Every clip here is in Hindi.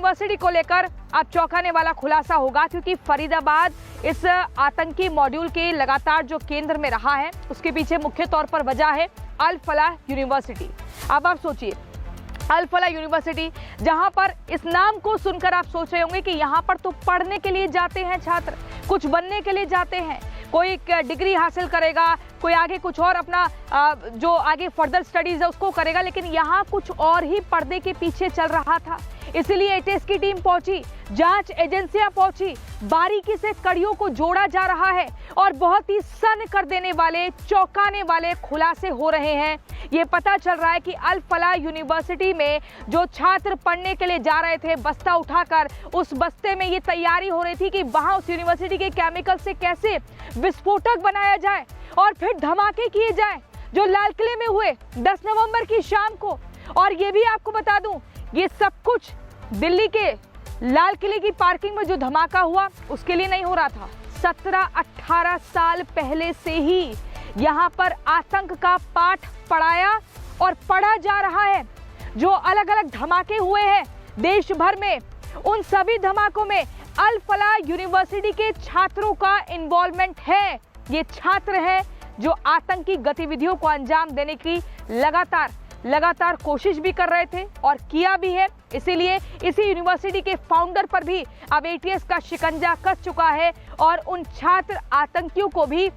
यूनिवर्सिटी को लेकर अब चौंकाने वाला खुलासा होगा, क्योंकि फरीदाबाद इस आतंकी मॉड्यूल के लगातार जो केंद्र में रहा है उसके पीछे मुख्य तौर पर वजह है अल फलाह यूनिवर्सिटी। अब आप सोचिए, अल फलाह यूनिवर्सिटी, जहां पर इस नाम को सुनकर आप सोच रहे होंगे कि यहां पर तो पढ़ने के लिए जाते हैं छात्र, कुछ बनने के लिए जाते हैं, कोई डिग्री हासिल करेगा, कोई आगे कुछ और अपना जो आगे फर्दर स्टडीज है उसको करेगा, लेकिन यहाँ कुछ और ही पर्दे के पीछे चल रहा था। इसलिए एटीएस की टीम पहुंची, जांच एजेंसियां पहुंची, बारीकी से कड़ियों को जोड़ा जा रहा है और बहुत ही सन कर देने वाले, चौंकाने वाले खुलासे हो रहे हैं। ये पता चल रहा है कि अल फलाह यूनिवर्सिटी में जो छात्र पढ़ने के लिए जा रहे थे बस्ता उठाकर, उस बस्ते में ये तैयारी हो रही थी कि वहां उस यूनिवर्सिटी के केमिकल से कैसे विस्फोटक बनाया जाए और फिर धमाके किए जाए, जो लाल किले में हुए 10 नवंबर की शाम को। और ये भी आपको बता दूं, ये सब कुछ दिल्ली के लाल किले की पार्किंग में जो धमाका हुआ उसके लिए नहीं हो रहा था। 17-18 साल पहले से ही यहाँ पर आतंक का पाठ पढ़ाया और पढ़ा जा रहा है। जो अलग अलग धमाके हुए हैं देश भर में, उन सभी धमाकों में अल फलाह यूनिवर्सिटी के छात्रों का इन्वॉल्वमेंट है। ये छात्र हैं जो आतंकी गतिविधियों को अंजाम देने की लगातार कोशिश भी कर रहे थे और किया भी है। इसीलिए इसी यूनिवर्सिटी के फाउंडर पर भी अब एटीएस का शिकंजा कस चुका है और उन छात्र आतंकियों को भी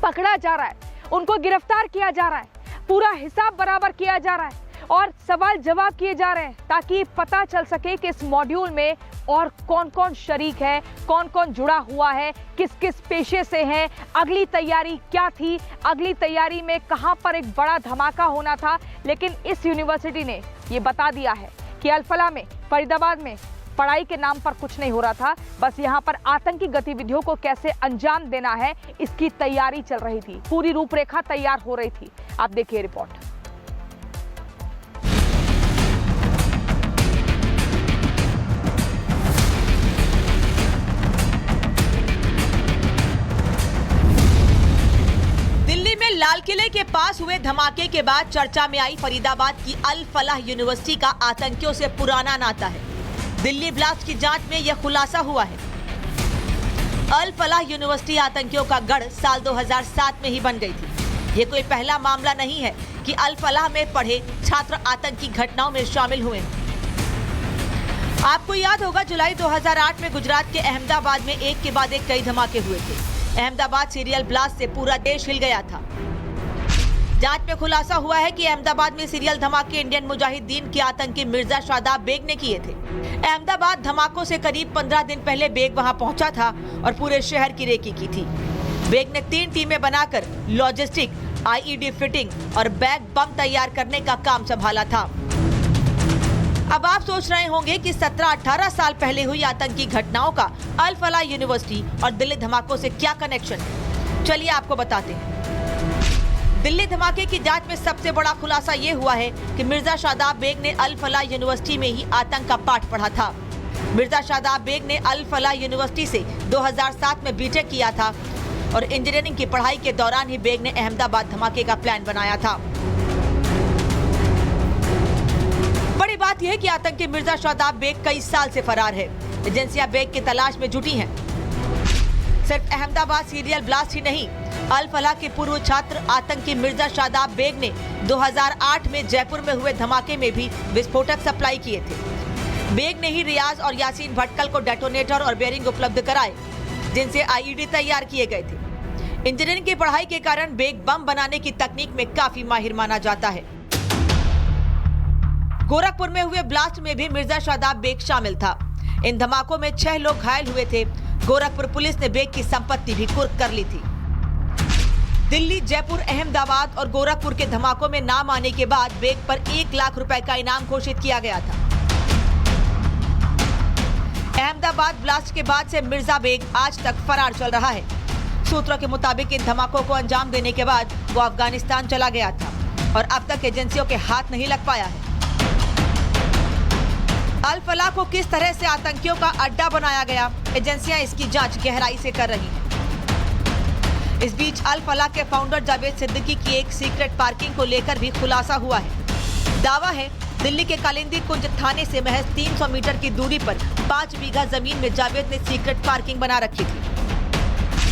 पकड़ा जा रहा है, उनको गिरफ्तार किया जा रहा है, पूरा हिसाब बराबर किया जा रहा है और सवाल जवाब किए जा रहे हैं, ताकि पता चल सके कि इस मॉड्यूल में और कौन कौन शरीक है, कौन कौन जुड़ा हुआ है, किस किस पेशे से है, अगली तैयारी क्या थी, अगली तैयारी में कहां पर एक बड़ा धमाका होना था। लेकिन इस यूनिवर्सिटी ने ये बता दिया है कि अल फलाह में, फरीदाबाद में पढ़ाई के नाम पर कुछ नहीं हो रहा था, बस यहाँ पर आतंकी गतिविधियों को कैसे अंजाम देना है इसकी तैयारी चल रही थी, पूरी रूपरेखा तैयार हो रही थी। आप देखिए रिपोर्ट। लाल किले के पास हुए धमाके के बाद चर्चा में आई फरीदाबाद की अल फलाह यूनिवर्सिटी का आतंकियों से पुराना नाता है। दिल्ली ब्लास्ट की जांच में यह खुलासा हुआ है। अल फलाह यूनिवर्सिटी आतंकियों का गढ़ साल 2007 में ही बन गई थी। ये कोई पहला मामला नहीं है कि अल फलाह में पढ़े छात्र आतंकी घटनाओं में शामिल हुए। आपको याद होगा, जुलाई 2008 में गुजरात के अहमदाबाद में एक के बाद एक कई धमाके हुए थे। अहमदाबाद सीरियल ब्लास्ट से पूरा देश हिल गया था। जांच में खुलासा हुआ है कि अहमदाबाद में सीरियल धमाके इंडियन मुजाहिदीन के आतंकी मिर्जा शादाब बेग ने किए थे। अहमदाबाद धमाकों से करीब 15 दिन पहले बेग वहां पहुंचा था और पूरे शहर की रेकी की थी। बेग ने 3 टीमें बनाकर लॉजिस्टिक, आईईडी फिटिंग और बैग बम तैयार करने का काम संभाला था। अब आप सोच रहे होंगे कि 17-18 साल पहले हुई आतंकी घटनाओं का अल फलाह यूनिवर्सिटी और दिल्ली धमाकों से क्या कनेक्शन है। चलिए आपको बताते हैं। दिल्ली धमाके की जांच में सबसे बड़ा खुलासा ये हुआ है कि मिर्जा शादाब बेग ने अल फलाह यूनिवर्सिटी में ही आतंक का पाठ पढ़ा था। मिर्जा शादाब बेग ने अल फलाह यूनिवर्सिटी से 2007 में बीटेक किया था और इंजीनियरिंग की पढ़ाई के दौरान ही बेग ने अहमदाबाद धमाके का प्लान बनाया था। बड़ी बात यह है कि आतंकी मिर्जा शादाब बेग कई साल से फरार है। एजेंसियां बेग की तलाश में जुटी हैं। सिर्फ अहमदाबाद सीरियल ब्लास्ट ही नहीं, अल फलाह के पूर्व छात्र आतंकी मिर्जा शादाब बेग ने 2008 में जयपुर में हुए धमाके में भी विस्फोटक सप्लाई किए थे। बेग ने ही रियाज और यासीन भटकल को डेटोनेटर और बेरिंग उपलब्ध कराए, जिनसे आईईडी तैयार किए गए थे। इंजीनियरिंग की पढ़ाई के कारण बेग बम बनाने की तकनीक में काफी माहिर माना जाता है। गोरखपुर में हुए ब्लास्ट में भी मिर्जा शादाब बेग शामिल था। इन धमाकों में 6 लोग घायल हुए थे। गोरखपुर पुलिस ने बेग की संपत्ति भी कुर्क कर ली थी। दिल्ली, जयपुर, अहमदाबाद और गोरखपुर के धमाकों में नाम आने के बाद बेग पर 1 लाख रुपए का इनाम घोषित किया गया था। अहमदाबाद ब्लास्ट के बाद से मिर्जा बेग आज तक फरार चल रहा है। सूत्रों के मुताबिक इन धमाकों को अंजाम देने के बाद वो अफगानिस्तान चला गया था और अब तक एजेंसियों के हाथ नहीं लग पाया है। अल फलाह को किस तरह से आतंकियों का अड्डा बनाया गया, एजेंसियां इसकी जांच गहराई से कर रही हैं। इस बीच अल फलाह के फाउंडर जावेद सिद्दीकी की एक सीक्रेट पार्किंग को लेकर भी खुलासा हुआ है। दावा है दिल्ली के कालिंदी कुंज थाने से महज 300 मीटर की दूरी पर 5 बीघा जमीन में जावेद ने सीक्रेट पार्किंग बना रखी थी।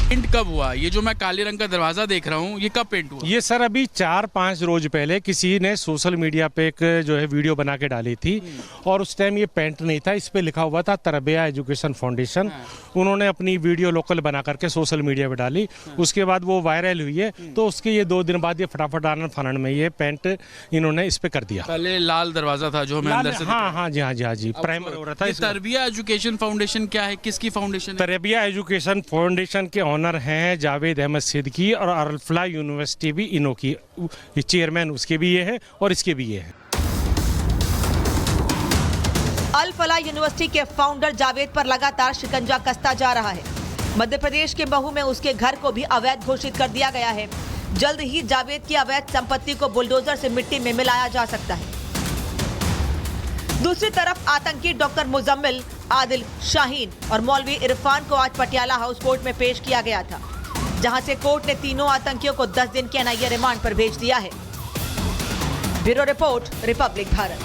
पेंट कब हुआ? ये जो मैं काले रंग का दरवाजा देख रहा हूँ, ये कब पेंट हुआ? ये सर अभी 4-5 रोज पहले किसी ने सोशल मीडिया पे एक जो है वीडियो बना के डाली थी और उस टाइम ये पेंट नहीं था, इस पे लिखा हुआ था तरबिया एजुकेशन फाउंडेशन। उन्होंने अपनी वीडियो लोकल बना करके सोशल मीडिया पे डाली, उसके बाद वो वायरल हुई है, तो उसके ये 2 दिन बाद ये फटाफट आनंद फानन में ये पेंट इन्होंने इस पे कर दिया। पहले लाल दरवाजा था जो हमें अंदर से हाँ जी प्राइमर हो रहा था। तरबिया एजुकेशन फाउंडेशन क्या है, किसकी फाउंडेशन है? तरबिया एजुकेशन फाउंडेशन के ऑनर हैं जावेद अहमद सिद्दीकी और अल फलाह यूनिवर्सिटी भी इन्हों की चेयरमैन उसके भी ये है और इसके भी ये है। अल फलाह यूनिवर्सिटी के फाउंडर जावेद पर लगातार शिकंजा कसता जा रहा है। मध्य प्रदेश के महू में उसके घर को भी अवैध घोषित कर दिया गया है। जल्द ही जावेद की अवैध संपत्ति को बुलडोजर से मिट्टी में मिलाया जा सकता है। दूसरी तरफ आतंकी डॉक्टर मुजम्मिल, आदिल, शाहीन और मौलवी इरफान को आज पटियाला हाउस कोर्ट में पेश किया गया था, जहां से कोर्ट ने तीनों आतंकियों को 10 दिन के एनआईए रिमांड पर भेज दिया है। Bureau report, republic Bharat.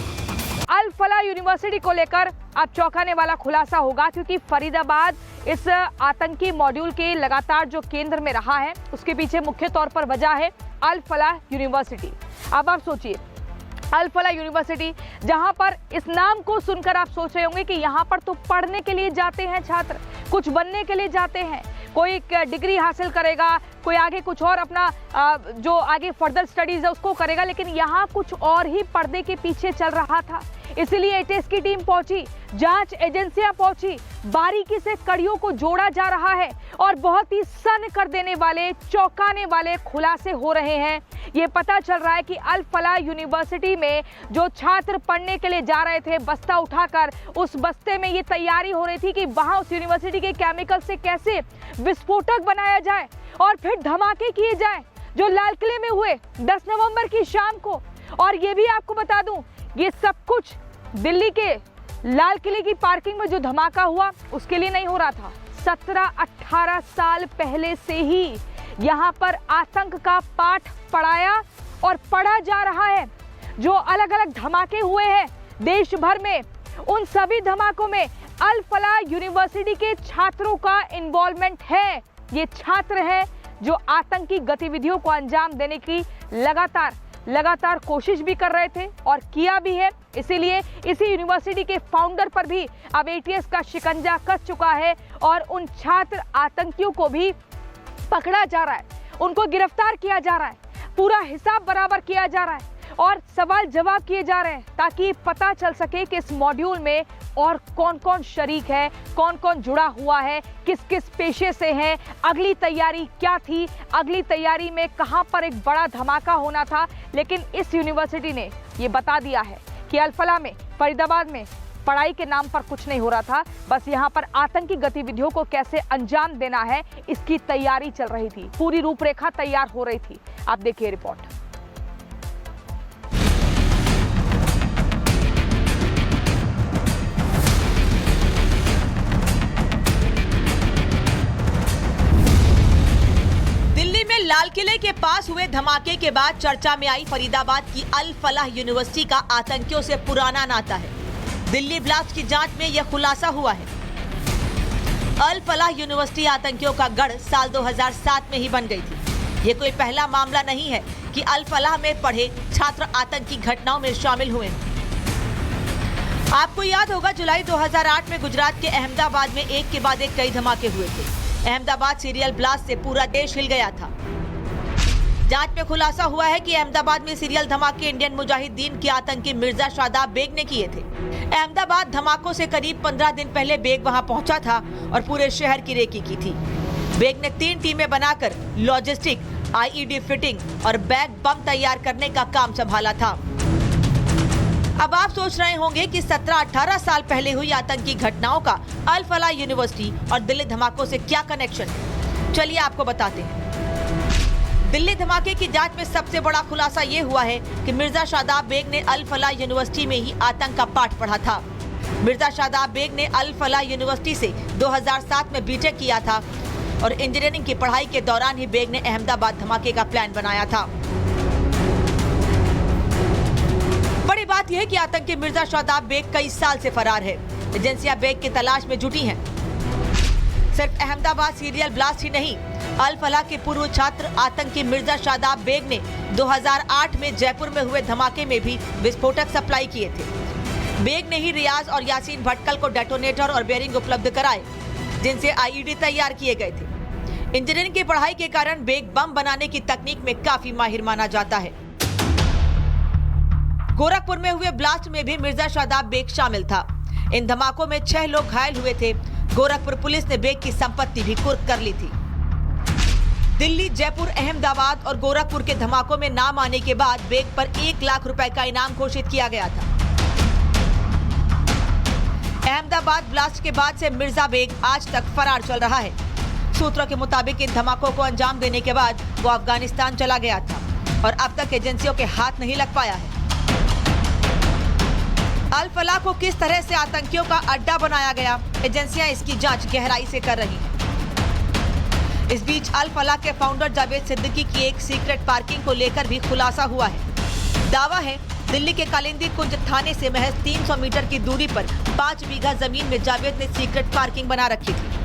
Al Falah university को लेकर अब चौंकाने वाला खुलासा होगा, क्योंकि फरीदाबाद इस आतंकी मॉड्यूल के लगातार जो केंद्र में रहा है, उसके पीछे मुख्य तौर पर वजह है अल फलाह यूनिवर्सिटी। अब आप सोचिए, अल फलाह यूनिवर्सिटी, जहां पर इस नाम को सुनकर आप सोच रहे होंगे कि यहाँ पर तो पढ़ने के लिए जाते हैं छात्र, कुछ बनने के लिए जाते हैं, कोई डिग्री हासिल करेगा, कोई आगे कुछ और अपना जो आगे फर्दर स्टडीज है उसको करेगा, लेकिन यहाँ कुछ और ही पर्दे के पीछे चल रहा था। इसीलिए एटीएस की टीम पहुंची, जांच एजेंसियां पहुंची, बारीकी से कड़ियों को जोड़ा जा रहा है और बहुत ही सन कर देने वाले, चौंकाने वाले खुलासे हो रहे हैं। ये पता चल रहा है कि अल फलाह यूनिवर्सिटी में जो छात्र पढ़ने के लिए जा रहे थे बस्ता उठाकर, उस बस्ते में ये तैयारी हो रही थी कि वहां उस यूनिवर्सिटी के केमिकल से कैसे विस्फोटक बनाया जाए और फिर धमाके किए जाए, जो लाल किले में हुए 10 नवंबर की शाम को। और ये भी आपको बता दूं, ये सब कुछ दिल्ली के लाल किले की पार्किंग में जो धमाका हुआ उसके लिए नहीं हो रहा था। 17-18 साल पहले से ही यहाँ पर आतंक का पाठ पढ़ाया और पढ़ा जा रहा है। जो अलग अलग धमाके हुए हैं देश भर में, उन सभी धमाकों में अल फलाह यूनिवर्सिटी के छात्रों का इन्वॉल्वमेंट है। ये छात्र हैं जो आतंकी गतिविधियों को अंजाम देने की लगातार कोशिश भी कर रहे थे और किया भी है। इसीलिए इसी यूनिवर्सिटी के फाउंडर पर भी अब एटीएस का शिकंजा कस चुका है और उन छात्र आतंकियों को भी पकड़ा जा रहा है, उनको गिरफ्तार किया जा रहा है, पूरा हिसाब बराबर किया जा रहा है और सवाल जवाब किए जा रहे हैं, ताकि पता चल सके कि इस मॉड्यूल में और कौन कौन शरीक है, कौन कौन जुड़ा हुआ है, किस किस पेशे से है, अगली तैयारी क्या थी, अगली तैयारी में कहां पर एक बड़ा धमाका होना था। लेकिन इस यूनिवर्सिटी ने ये बता दिया है कि अल फलाह में, फरीदाबाद में पढ़ाई के नाम पर कुछ नहीं हो रहा था, बस यहाँ पर आतंकी गतिविधियों को कैसे अंजाम देना है इसकी तैयारी चल रही थी, पूरी रूपरेखा तैयार हो रही थी। आप देखिए रिपोर्ट। लाल किले के पास हुए धमाके के बाद चर्चा में आई फरीदाबाद की अल फलाह यूनिवर्सिटी का आतंकियों से पुराना नाता है। दिल्ली ब्लास्ट की जांच में यह खुलासा हुआ है। अल फलाह यूनिवर्सिटी आतंकियों का गढ़ साल 2007 में ही बन गई थी। ये कोई पहला मामला नहीं है कि अल फलाह में पढ़े छात्र आतंकी घटनाओं में शामिल हुए हैं। आपको याद होगा, जुलाई 2008 में गुजरात के अहमदाबाद में एक के बाद एक कई धमाके हुए थे। अहमदाबाद सीरियल ब्लास्ट से पूरा देश हिल गया था। जांच में खुलासा हुआ है कि अहमदाबाद में सीरियल धमाके इंडियन मुजाहिदीन के आतंकी मिर्जा शादाब बेग ने किए थे। अहमदाबाद धमाकों से करीब 15 दिन पहले बेग वहां पहुंचा था और पूरे शहर की रेकी की थी। बेग ने 3 टीमें बनाकर लॉजिस्टिक, आईईडी फिटिंग और बैग बम तैयार करने का काम संभाला था। अब आप सोच रहे होंगे कि 17-18 साल पहले हुई आतंकी घटनाओं का अल फलाह यूनिवर्सिटी और दिल्ली धमाकों से क्या कनेक्शन है। चलिए आपको बताते हैं। दिल्ली धमाके की जांच में सबसे बड़ा खुलासा ये हुआ है कि मिर्जा शादाब बेग ने अल फलाह यूनिवर्सिटी में ही आतंक का पाठ पढ़ा था। मिर्जा शादाब बेग ने अल फलाह यूनिवर्सिटी से 2007 में बीटेक किया था और इंजीनियरिंग की पढ़ाई के दौरान ही बेग ने अहमदाबाद धमाके का प्लान बनाया था। बड़ी बात यह है कि आतंकी मिर्जा शादाब बेग कई साल से फरार है। एजेंसियां बेग की तलाश में जुटी हैं। सिर्फ अहमदाबाद सीरियल ब्लास्ट ही नहीं, अल फलाह के पूर्व छात्र आतंकी मिर्जा शादाब बेग ने 2008 में जयपुर में हुए धमाके में भी विस्फोटक सप्लाई किए थे। बेग ने ही रियाज और यासीन भटकल को डेटोनेटर और बेरिंग उपलब्ध कराए, जिनसे आईईडी तैयार किए गए थे। इंजीनियरिंग की पढ़ाई के कारण बेग बम बनाने की तकनीक में काफी माहिर माना जाता है। गोरखपुर में हुए ब्लास्ट में भी मिर्जा शादाब बेग शामिल था। इन धमाकों में 6 लोग घायल हुए थे। गोरखपुर पुलिस ने बेग की संपत्ति भी कुर्क कर ली थी। दिल्ली, जयपुर, अहमदाबाद और गोरखपुर के धमाकों में नाम आने के बाद बेग पर 1 लाख रुपए का इनाम घोषित किया गया था। अहमदाबाद ब्लास्ट के बाद से मिर्जा बेग आज तक फरार चल रहा है। सूत्रों के मुताबिक इन धमाकों को अंजाम देने के बाद वो अफगानिस्तान चला गया था और अब तक एजेंसियों के हाथ नहीं लग पाया है। अल फलाह को किस तरह से आतंकियों का अड्डा बनाया गया, एजेंसियां इसकी जांच गहराई से कर रही हैं। इस बीच अल फलाह के फाउंडर जावेद सिद्दीकी की एक सीक्रेट पार्किंग को लेकर भी खुलासा हुआ है। दावा है दिल्ली के कालिंदी कुंज थाने से महज 300 मीटर की दूरी पर 5 बीघा जमीन में जावेद ने सीक्रेट पार्किंग बना रखी थी।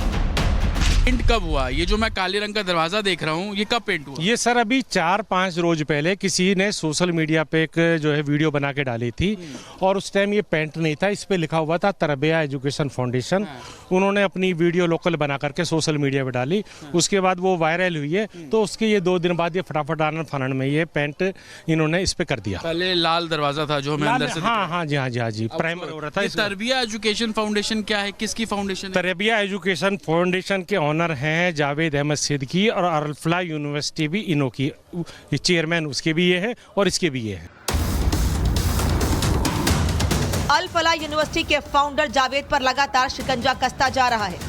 पेंट कब हुआ? ये जो मैं काले रंग का दरवाजा देख रहा हूँ, ये कब पेंट हुआ? ये सर अभी 4-5 रोज पहले किसी ने सोशल मीडिया पे एक जो है वीडियो बना के डाली थी और उस टाइम ये पेंट नहीं था, इस पे लिखा हुआ था तरबिया एजुकेशन फाउंडेशन। उन्होंने अपनी वीडियो लोकल बना करके सोशल मीडिया पे डाली। उसके बाद वो वायरल हुई है, तो उसके ये 2 दिन बाद ये फटाफट आनंद फानन में ये पेंट इन्होंने इस पे कर दिया। पहले लाल दरवाजा था जो हमें अंदर से हाँ, प्राइमर हो रहा था। तरबिया एजुकेशन फाउंडेशन क्या है, किसकी फाउंडेशन है? तरबिया एजुकेशन फाउंडेशन के ऑनर हैं जावेद अहमद सिद्दीकी और अल फलाह यूनिवर्सिटी भी इन्हों की चेयरमैन उसके भी ये है और इसके भी ये है। अल फलाह यूनिवर्सिटी के फाउंडर जावेद पर लगातार शिकंजा कसता जा रहा है।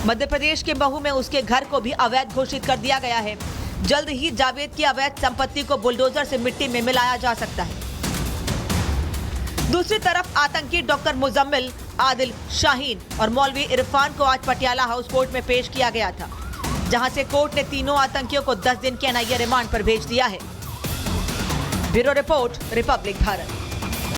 मध्य प्रदेश के महू में उसके घर को भी अवैध घोषित कर दिया गया है। जल्द ही जावेद की अवैध संपत्ति को बुलडोजर से मिट्टी में मिलाया जा सकता है। दूसरी तरफ आतंकी डॉक्टर मुजम्मिल, आदिल, शाहीन और मौलवी इरफान को आज पटियाला हाउस कोर्ट में पेश किया गया था, जहां से कोर्ट ने तीनों आतंकियों को 10 दिन के एनआईए रिमांड पर भेज दिया है। Bureau report, republic Bharat.